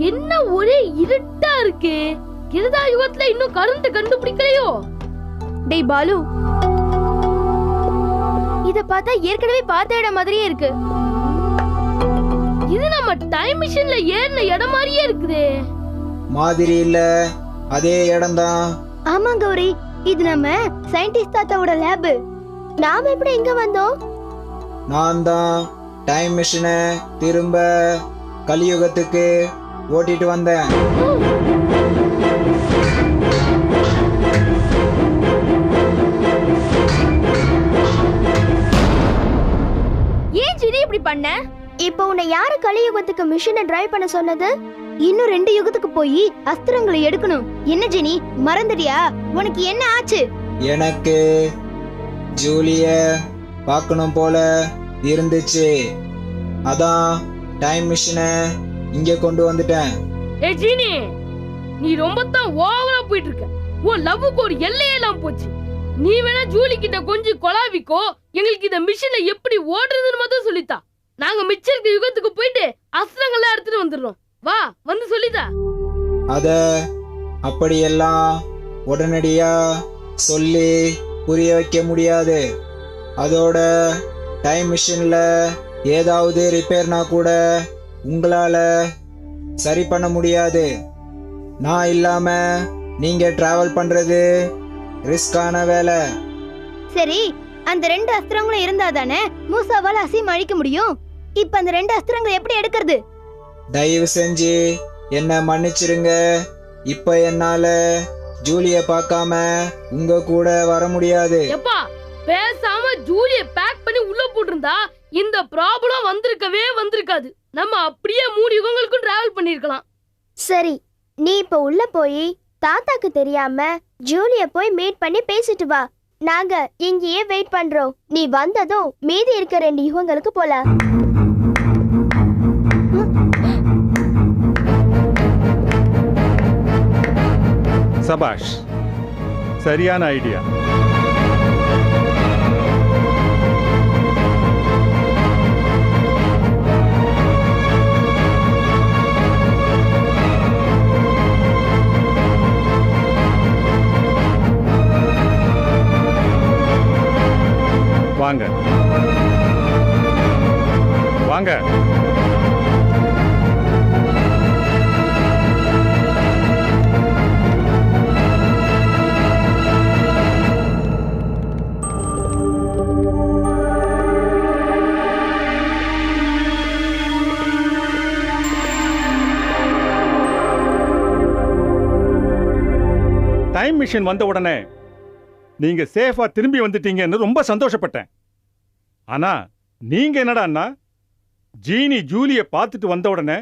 என்ன ஒரே இருட்டா இருக்கு. கிருதா யுகத்துல இன்னும் கரண்ட் கண்டுபிடிக்கலையோ? டேய் பாலு, இத பார்த்தா ஏற்கனவே பார்த்த இடம் மாதிரியே இருக்கு. இது நம்ம டைம் மிஷின்ல ஏறின இடம் மாதிரியே இருக்குது. மாதிரி இல்ல, அதே இடம்தான். ஆமா கௌரி, இது நம்ம சயின்டிஸ்ட் தாத்தாவோட லேப். நாம எப்படி இங்க வந்தோம்? நான் தான் டைம் மிஷினை திரும்ப கலியுகத்துக்கு ஓட்டிட்டு வந்தேன். ஏன் ஜினி இப்படி பண்ண? இப்போ உன்னை யாரு கலியுகத்துக்கு மிஷினை டிரைவ் பண்ண சொன்னது? இன்னும் 2 யுகத்துக்கு போய் அஸ்திரங்களை எடுக்கணும். என்ன ஜினி, மறந்துடியா? உனக்கு என்ன ஆச்சு? எனக்கு ஜூலிய பார்க்கணும் போல இருந்துச்சு, அதான் டைம் மிஷினை இங்க கொண்டு வந்துட்டேன். ஏ ஜீனி, நீ ரொம்ப தான் ஓவரா போயிட்டு இருக்க. உன் லவ்வுக்கு ஒரு எல்லையெல்லாம் போச்சு. நீ வேணா ஜூலி கிட்ட கொஞ்சம் கொலாவிக்கோ. எங்களுக்கு இந்த மிஷினை எப்படி ஓடுறதுன்னு மட்டும் சொல்லித்தா. நாங்க மிச்சம் இருக்க யுகத்துக்கு போயிட்டு அஸ்திரங்கள்லாம் எடுத்துட்டு வந்துடுறோம். வா, வந்து சொல்லிதா. அத அப்படியெல்லாம் உடனடியா சொல்லி புரிய வைக்க முடியாது. அதோட டைம் மிஷின்ல ஏதாவது ரிப்பேர்னா கூட உங்களால சரி பண்ண முடியாது. நான் இல்லாம நீங்க டிராவல் பண்றது ரிஸ்கான வேலை. சரி, அந்த 2 அஸ்திரங்களும் இருந்தா தானே மூசாவால அசீம் அழிக்க முடியும். இப்ப அந்த 2 அஸ்திரங்களை எப்படி எடுக்கிறது? தயவு செஞ்சு என்ன மன்னிச்சிருங்க. இப்ப என்னால ஜூலிய பார்க்காம உங்க கூட வர முடியாது. எப்பா, பேசாம ஜூலிய பேக் பண்ணி உள்ள போட்டிருந்தா இந்த ப்ராப்ளம் வந்திருக்காது. நம்ம அப்படியே 3 யுகங்களுக்கும் டிராவல் பண்ணிருக்கலாம். சரி, நீ இப்ப உள்ள போய் தாத்தாக்கு தெரியாம ஜூலிய போய் மீட் பண்ணி பேசிட்டு வா. நாங்க இங்கேயே வெயிட் பண்றோம். நீ வந்ததும் மீதி இருக்க 2 யுகங்களுக்கு போலாம். சபாஷ், சரியான ஐடியா. வாங்க வாங்க. டைம் மிஷின் வந்த உடனே நீங்க சேஃபா திரும்பி வந்துட்டீங்கன்னு ரொம்ப சந்தோஷப்பட்டேன். ஆனா நீங்க என்னடான்னா, ஜீனி ஜூலிய பார்த்துட்டு வந்த உடனே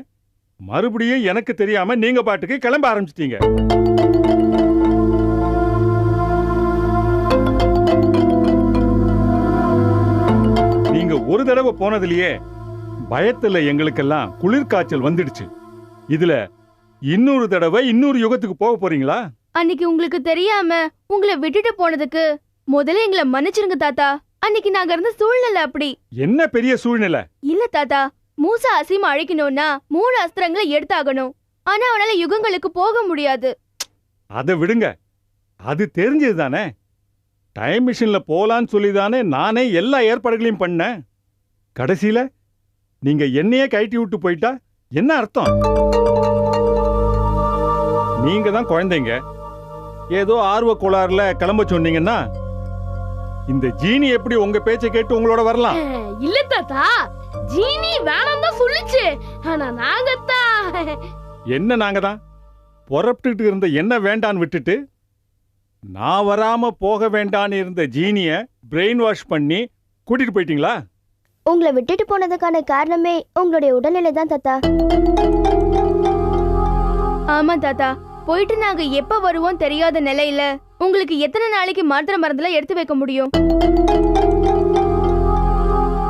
மறுபடியும் எனக்கு தெரியாம நீங்க பாட்டுக்கு கிளம்ப ஆரம்பிச்சிட்டீங்க. நீங்க ஒரு தடவை போனதுலயே பயத்துல எங்களுக்கெல்லாம் குளிர்காய்ச்சல் வந்துடுச்சு. இதுல இன்னொரு தடவை இன்னொரு யுகத்துக்கு போக போறீங்களா? அன்னைக்கு உங்களுக்கு தெரியாம உங்களை விட்டுட்டு போனதுக்கு முதல்ல எங்களை மன்னிச்சிருங்க தாத்தா. அன்னைக்கு நாங்க இருந்த சூழ்நிலை அப்படி. என்ன பெரிய சூழ்நிலை? இல்ல தாத்தா, மூசா அசீம் அழிக்கணும்னா 3 அஸ்திரங்களை எடுத்தாகணும். ஆனா அவனால யுகங்களுக்கு போக முடியாது. அதை விடுங்க, அது தெரிஞ்சது தானே. டைம் மிஷின்ல போலான்னு சொல்லிதானே நானே எல்லா ஏற்பாடுகளையும் பண்ணேன். கடைசியில நீங்க என்னையே கழட்டி விட்டு போயிட்டா என்ன அர்த்தம்? நீங்க தான் குழந்தைங்க, ஏதோ ஆர்வ கோளாறுல கிளம்ப சொன்னீங்கன்னா இந்த ஜீனி எப்படி உங்க பேச்சை கேட்டு உங்களோட வரலாம்? இல்ல தாத்தா, ஜீனி வேணாம் தான் சொல்லுச்சு. ஆனா நாங்க தான் என்ன நாங்க தான் புறப்பட்டு இருந்த என்ன வேண்டான்னு விட்டுட்டு நான் வராம போக வேண்டான்னு இருந்த ஜீனிய பிரெயின் வாஷ் பண்ணி கூட்டிட்டு போயிட்டீங்களா? உங்களை விட்டுட்டு போனதுக்கான காரணமே உங்களுடைய உடல்நிலை தான் தாத்தா. ஆமா தாத்தா, போயிட்டு நாங்க எப்ப வருவோம் தெரியாத நிலையில உங்களுக்கு எத்தனை நாளைக்கு மாத்திரை மருந்துல எடுத்து வைக்க முடியும்?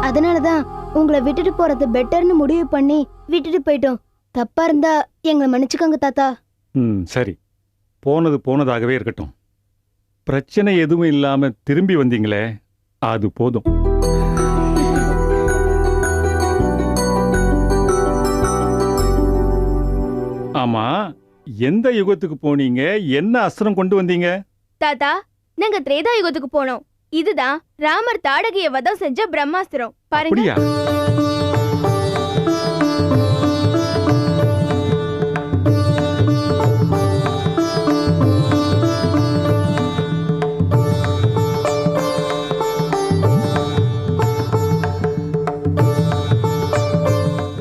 அதனாலதான் உங்களை விட்டுட்டு போறது பெட்டர்னு முடிவு பண்ணி விட்டுட்டு போயிட்டோம். தப்பா இருந்தா எங்களை மன்னிச்சுக்கோங்க தாத்தா. சரி, போனது போனதாகவே இருக்கட்டும். பிரச்சனை எதுவும் இல்லாம திரும்பி வந்தீங்களே, அது போதும். ஆமா, எந்த யுகத்துக்கு போனீங்க? என்ன அஸ்திரம் கொண்டு வந்தீங்க? தாத்தா, நாங்க திரேதா யுகத்துக்கு போனோம். இதுதான் ராமர் தாடகைய வதம் செஞ்ச பிரம்மாஸ்திரம். பாருங்க. அப்படியா?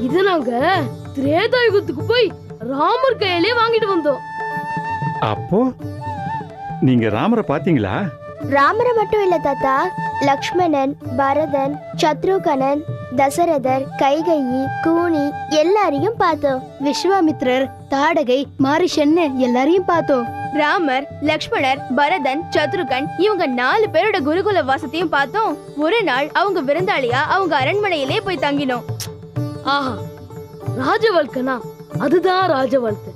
இது நாங்க திரேதா யுகத்துக்கு போய் ராமர் கையிலே வாங்கிட்டு வந்தோம். அப்போ நீங்க ராமரை பாத்தீங்களா? ராமரை மட்டும் இல்ல தாத்தா, லக்ஷ்மணன், பரதன், சத்ருகனன், தசரதர், கைகேயி, கூனி எல்லாரையும் பார்த்தோம். விஸ்வாமித்ரர், தாடகை, மாரிஷன்னு எல்லாரையும் பார்த்தோம். ராமர், லக்ஷ்மணர், பரதன், சத்ருகன் இவங்க 4 பேரோட குருகுல வாசத்தையும் பார்த்தோம். ஒரு நாள் அவங்க விருந்தாளியா அவங்க அரண்மனையிலே போய் தங்கினோம். ஆஹா, ராஜ வாழ்க்கைனா அதுதான் ராஜ வாழ்க்கை.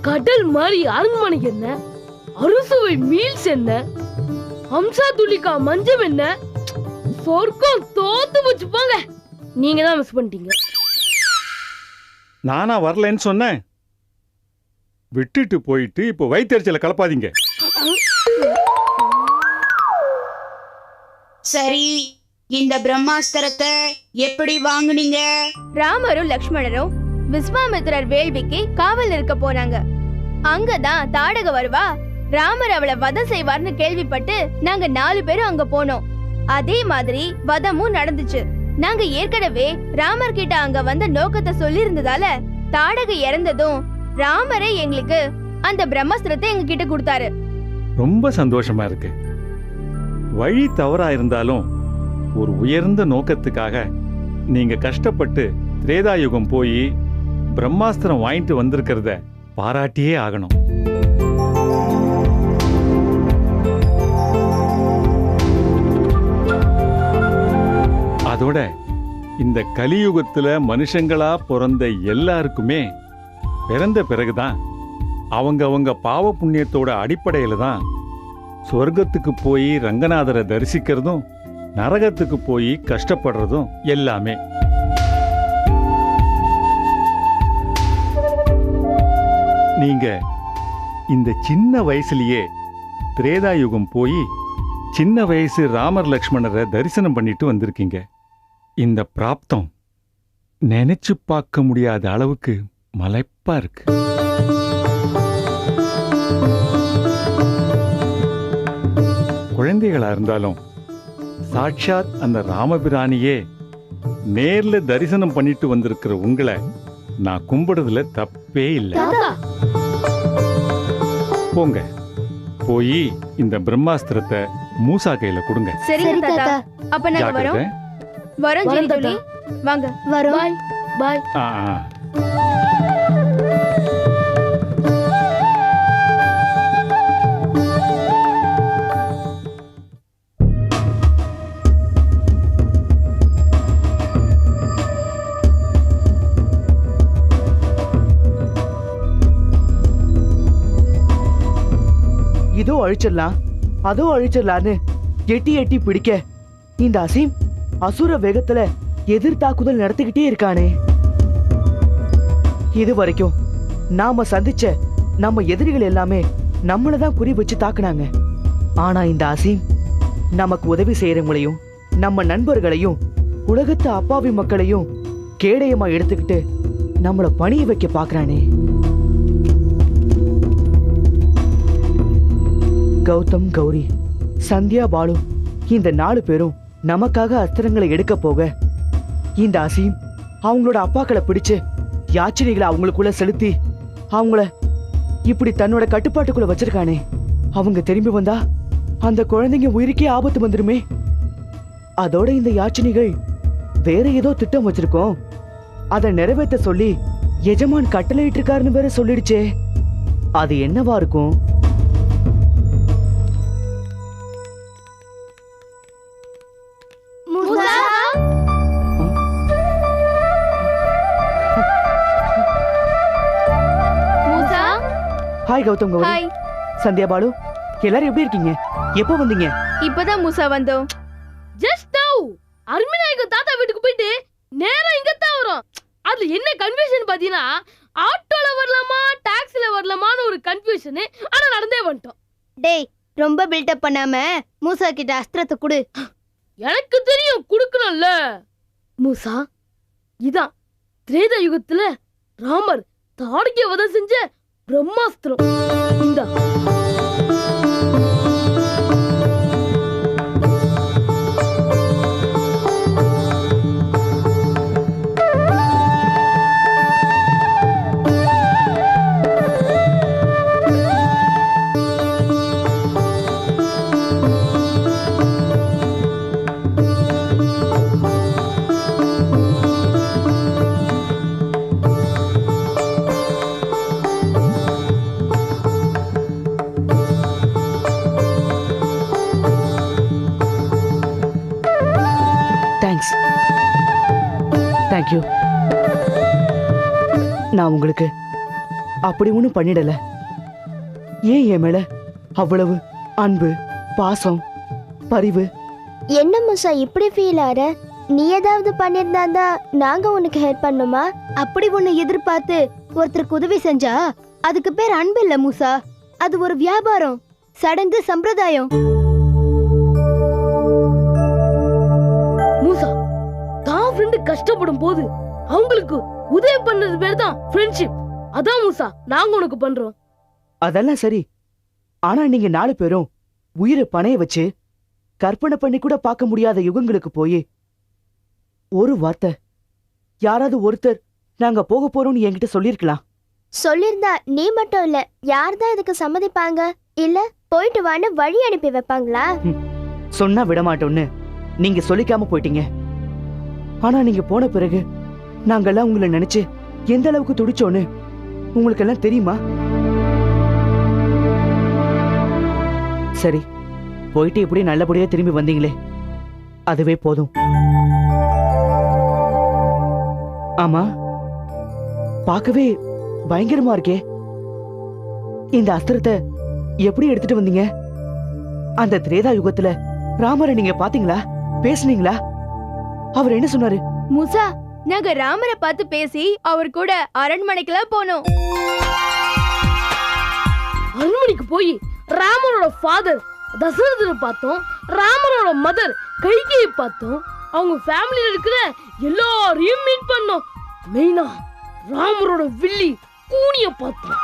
கடல் மாதிரி அரண்மனை என்ன, அறுசுவை மீல்ஸ் என்ன, அம்சா துளிக்கா மஞ்சம் என்ன, சொர்க்கம் தோத்து வச்சு போங்க. நீங்க தான் மிஸ் பண்ணிட்டீங்க. நானா வரலன்னு சொன்னேன். விட்டுட்டு போயிட்டு இப்போ வயித்தெரிச்சல கலப்பாதீங்க. சரி, இந்த பிரம்மாஸ்திரத்தை எப்படி வாங்குனீங்க? ராமரும் லக்ஷ்மணரும் விஸ்வாமித்திரர் வேள்விக்கு காவல் இருக்க போனாங்க. அங்கதான் தாடக வருவா. ராமர் அவளை வதம் செய்வார்னு கேள்விப்பட்டு நாங்க 4 பேரும் அங்க போனோம். அதே மாதிரி வதமும் நடந்துச்சு. நாங்க ஏற்கனவே ராமர் கிட்ட அங்க வந்த நோக்கத்தை சொல்லி இருந்ததால தாடக இறந்ததும் ராமரே எங்களுக்கு அந்த பிரம்மாஸ்திரத்தை எங்க கிட்ட கொடுத்தாரு. ரொம்ப சந்தோஷமா இருக்கு. வழி தவறா இருந்தாலும் ஒரு உயர்ந்த நோக்கத்துக்காக நீங்க கஷ்டப்பட்டு திரேதாயுகம் போய் பிரம்மாஸ்திரம் வாங்கிட்டு வந்திருக்கிறத பாராட்டியே ஆகணும். அதோட இந்த கலியுகத்துல மனுஷங்களா பிறந்த எல்லாருக்குமே பிறந்த பிறகுதான் அவங்க பாவ புண்ணியத்தோட அடிப்படையில தான் சொர்க்கத்துக்கு போய் ரங்கநாதரை தரிசிக்கிறதும் நரகத்துக்கு போய் கஷ்டப்படுறதும் எல்லாமே. நீங்க இந்த சின்ன வயசுலயே திரேதாயுகம் போய் சின்ன வயசு ராமர் லக்ஷ்மணரை தரிசனம் பண்ணிட்டு வந்திருக்கீங்க. இந்த பிராப்தம் நினைச்சு பார்க்க முடியாத அளவுக்கு மலைப்பா இருக்கு. குழந்தைகளா இருந்தாலும் சாட்சாத் அந்த ராமபிரானியே நேர்ல தரிசனம் பண்ணிட்டு வந்திருக்கிற உங்களை நான் கும்பிடுறதுல தப்பே இல்லை. போங்க, போய் இந்த பிரம்மாஸ்திரத்தை மூசா கையில கொடுங்க. சரி தாத்தா, அப்ப நாங்க வரோம். வரோம் ஜெனிதுலி, வாங்க. வரோம். பாய் பாய். ஆ ஆ. இதோ அழிச்சிடலாம் அதோ அழிச்சிடலான்னு எட்டி எட்டி பிடிக்க இந்த அசீம் அசுர வேகத்துல எதிர் தாக்குதல் நடத்திக்கிட்டே இருக்கானே. இது வரைக்கும் நாம சந்திச்ச நம்ம எதிரிகள் எல்லாமே நம்மளதான் குறி வச்சு தாக்குனாங்க. ஆனா இந்த அசீம் நமக்கு உதவி செய்யறவங்களையும் நம்ம நண்பர்களையும் உலகத்து அப்பாவி மக்களையும் கேடயமா எடுத்துக்கிட்டு நம்மள பணிய வைக்க பாக்குறானே. கௌதம், கௌரி, சந்தியா, பாலு இந்த 4 பேரும் நமக்காக அஸ்திரங்களை எடுக்க போக இந்த அசீம் அவங்களோட அப்பாக்களை பிடிச்சு யாச்சினிகளை அவங்களுக்குள்ள செலுத்தி அவங்கள இப்படி தன்னோட கட்டுப்பாட்டுக்குள்ள வச்சிருக்கானே. அவங்க திரும்பி வந்தா அந்த குழந்தைங்க உயிருக்கே ஆபத்து வந்துருமே. அதோட இந்த யாச்சினிகள் வேற ஏதோ திட்டம் வச்சிருக்கோம், அதை நிறைவேற்ற சொல்லி எஜமான் கட்டளையிட்டு இருக்காருன்னு வேற சொல்லிடுச்சே. அது என்னவா இருக்கும்? Hi Gautham, Gowri, hi. சந்தியா, பாலு எல்லாரும் எப்படி இருக்கீங்க? எப்போ வந்தீங்க? இப்பதான் மூசா வந்தோம். ஜஸ்ட் நவ் அருமைநாயகம் தாத்தா வீட்டுக்கு போயிட்டு நேரா இங்க தான் வரோம். அதுல என்ன கன்ஃபியூஷன் பாத்தீங்கன்னா, ஆட்டோல வரலாமா டாக்ஸில வரலாமான்னு ஒரு கன்ஃபியூஷன். ஆனா நடந்தே வந்துட்டோம். டேய் ரொம்ப பில்டப் பண்ணாம மூசா கிட்ட அஸ்திரத்தை கொடு. எனக்கு தெரியும் குடுக்கணும்ல. மூசா, இதான் திரேதா யுகத்துல ராமர் தாடகைய வதம் செஞ்ச பிரம்மாஸ்திரம். இந்தா. தேங்க்ஸ். தேங்க்யூ. நான் உங்களுக்கு அப்படி ஒன்றும் பண்ணிடல. ஏன் என் மேல அவ்வளவு அன்பு, பாசம், பரிவு? என்ன மூசா இப்படி ஃபீல் ஆற? நீ ஏதாவது பண்ணிருந்தா நாங்க உனக்கு ஹெல்ப் பண்ணுமா? அப்படி ஒண்ணு எதிர்பார்த்து ஒருத்தருக்கு உதவி செஞ்சா அதுக்கு பேர் அன்பு இல்ல மூசா. அது ஒரு வியாபாரம், சடங்கு, சம்பிரதாயம். மூசா, தான் ஃப்ரெண்டு கஷ்டப்படும் போது அவங்களுக்கு உதவி பண்ணது பேர் தான் ஃப்ரெண்ட்ஷிப். அதான் மூசா நாங்க உனக்கு பண்றோம். அதெல்லாம் சரி. ஆனா நீங்க 4 பேரும் உயிரை பணைய வச்சு கற்பனை பண்ணி கூட பார்க்க முடியாத யுகங்களுக்கு போய் ஒரு வார்த்தை யாராவது ஒருத்தர் நாங்க போக போறோம்னு என்கிட்ட சொல்லிருக்கலாம். சொல்லிருந்தா நீ மட்டும் இல்ல யார்தான் இதுக்கு சம்மதிப்பாங்க? இல்ல போயிட்டு வான்னு வழி அனுப்பி வைப்பாங்களா? சொன்னா விட மாட்டோம்னு நீங்க சொல்லிக்காம போயிட்டீங்க. ஆனா நீங்க போன பிறகு நாங்கெல்லாம் உங்களை நினைச்சு எந்த அளவுக்கு துடிச்சோன்னு உங்களுக்கு எல்லாம் தெரியுமா? சரி, போயிட்டு இப்படி நல்லபடியா திரும்பி வந்தீங்களே, அதுவே போதும். ஆமா, பார்க்கவே பயங்கரமா இருக்கே. இந்த அஸ்திரத்தை எப்படி எடுத்துட்டு வந்தீங்க? அந்த திரேதா யுகத்துல ராமரை நீங்க பாத்தீங்களா? பேசுனீங்களா? அவர் என்ன சொன்னாரு? மூசா, நாங்க ராமரை பார்த்து பேசி அவர் கூட அரண்மனைக்குலாம் போனோம். அரண்மனைக்கு போய் ராமரோட ஃபாதர் தசரதரை பார்த்தோம். ராமரோட மதர் கைகேயை பார்த்தோம். அவங்க ஃபேமிலில இருக்கிற எல்லாரையும் மீட் பண்ணோம். மெயினா ராமரோட வில்லி கூனிய பார்த்தோம்.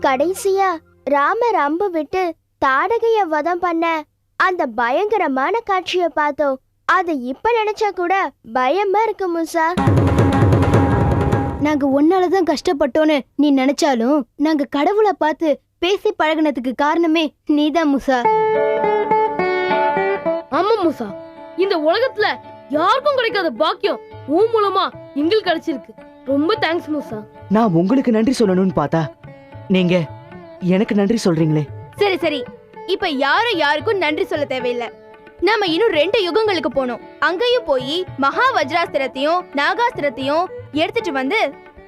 கடைசியா ராமர் அம்பு விட்டு தாடகைய வதம் பண்ண அந்த பயங்கரமான காட்சிய பார்த்தோம். அத இப்ப நினைச்சா கூட பயமா இருக்கு மூசா. நாங்க ஒன்னாலதான் கஷ்டப்பட்டோன்னு நீ நினைச்சாலும் நாங்க கடவுளை பார்த்து பேசி பழகுனதுக்கு காரணமே நீதான் மூசா. ஆமா மூசா, இந்த உலகத்துல யாருக்கும் கிடைக்காத பாக்கியம் உன் மூலமா எங்களுக்கு கிடைச்சிருக்கு. ரொம்ப தேங்க்ஸ் மூசா. நான் உங்களுக்கு நன்றி சொல்லணும்னு பார்த்தா நீங்க எனக்கு நன்றி சொல்றீங்களே. சரி சரி, இப்ப யாருக்கும் நன்றி சொல்ல தேவையில்லை. நாம இன்னும் 2 யுகங்களுக்கு போனோம். அங்கேயும் போய் மகா வஜ்ராஸ்திரத்தையும் நாகாஸ்திரத்தையும் எடுத்துட்டு வந்து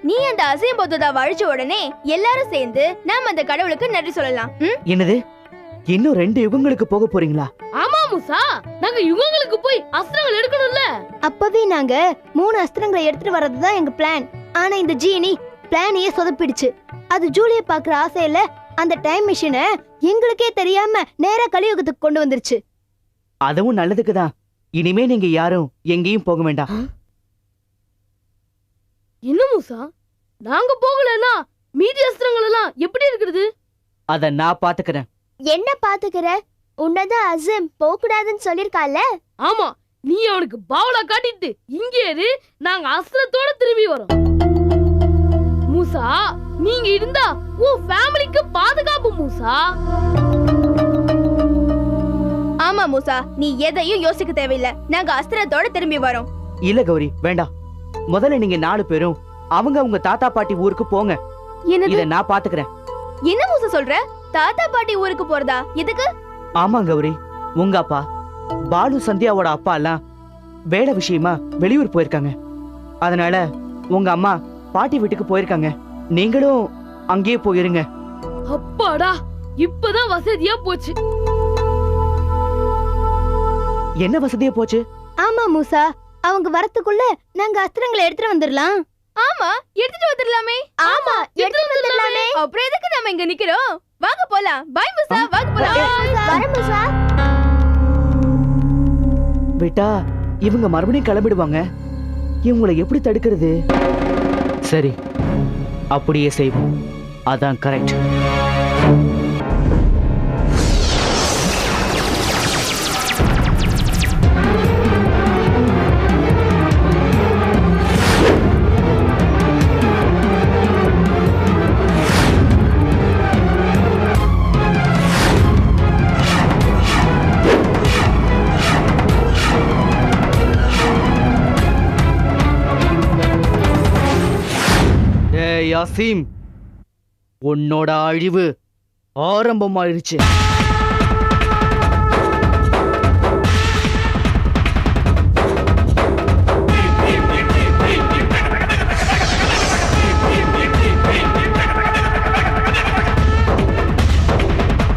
நீ அந்த அசையம் பௌத்ததா வழிச்ச உடனே எல்லாரும் சேர்ந்து நாம அந்த கடவுளுக்கு நன்றி சொல்லலாம். என்னது, இன்னும் 2 யுகங்களுக்கு போக போறீங்களா? ஆமா மூசா, நாங்க யுகங்களுக்கு போய் அஸ்திரங்கள் எடுக்கணும்ல. அப்பவே நாங்க 3 அஸ்திரங்களை எடுத்துட்டு வர்றதுதான் எங்க பிளான். ஆனா இந்த ஜீனி பிளானையே சொதப்பிடுச்சு. அது ஜூலிய பாக்குற ஆசையில அந்த டைம் மிஷினை எங்களுக்கே தெரியாம நேரா கலியுகத்துக்கு கொண்டு வந்துருச்சு. அதுவும் நல்லதுக்குதான். இனிமே நீங்க யாரும் எங்கேயும் போக வேண்டாம். என்ன மூசா, நாங்க போகலன்னா மீதி அஸ்திரங்கள் எல்லாம் எப்படி இருக்குது? அத நான் பாத்துக்கிறேன். என்ன பாத்துக்கிற? உன்னதான் அசிம் போக கூடாதுன்னு சொல்லிருக்கால. ஆமா, நீ அவனுக்கு பாவலா காட்டிட்டு இங்கே இரு, நாங்க அஸ்திரத்தோட திரும்பி வரோம். மூசா, நீங்க இருந்தா உன் ஃபேமிலிக்கு பாதுகாப்பு மூசா. ஆமா மூசா, நீ எதையும் யோசிக்க தேவையில்லை. நாங்க அஸ்திரத்தோட திரும்பி வரோம். இல்ல கௌரி, வேண்டாம். முதல்ல நீங்க 4 பேரும் அவங்க தாத்தா பாட்டி ஊருக்கு போங்க. இத நான் பாத்துக்கிறேன். என்ன மூசா சொல்ற? தாத்தா பாட்டி ஊருக்கு போறதா? எதுக்கு? ஆமா கௌரி, உங்க அப்பா பாலு சந்தியாவோட அப்பா எல்லாம் வேலை விஷயமா வெளியூர் போயிருக்காங்க. அதனால உங்க அம்மா பாட்டி வீட்டுக்கு போயிருக்காங்க. நீங்களும் அங்கேயே போயிருங்க. அப்பாடா, இப்பதான் வசதியா போச்சு. என்ன வசதியா போச்சு? ஆமா மூசா, அவங்க வரத்துக்குள்ள நாங்க அஸ்திரங்களை எடுத்துட்டு வந்துடலாம். ஆமா, எடுத்துட்டு வந்துடலாமே. ஆமா, எடுத்துட்டு வந்துடலாமே. அப்புறம் எதுக்கு நாம இங்க நிக்கிறோம்? வாங்க போலாம். பை முசா, வாங்க போலாம். வர முசா. விட்டா இவங்க மறுபடியும் கிளம்பிடுவாங்க. இவங்களை எப்படி தடுக்கிறது? சரி, அப்படியே செய்வோம். அதான் கரெக்ட். யாசீம், உன்னோட அழிவு ஆரம்பமாயிருச்சு.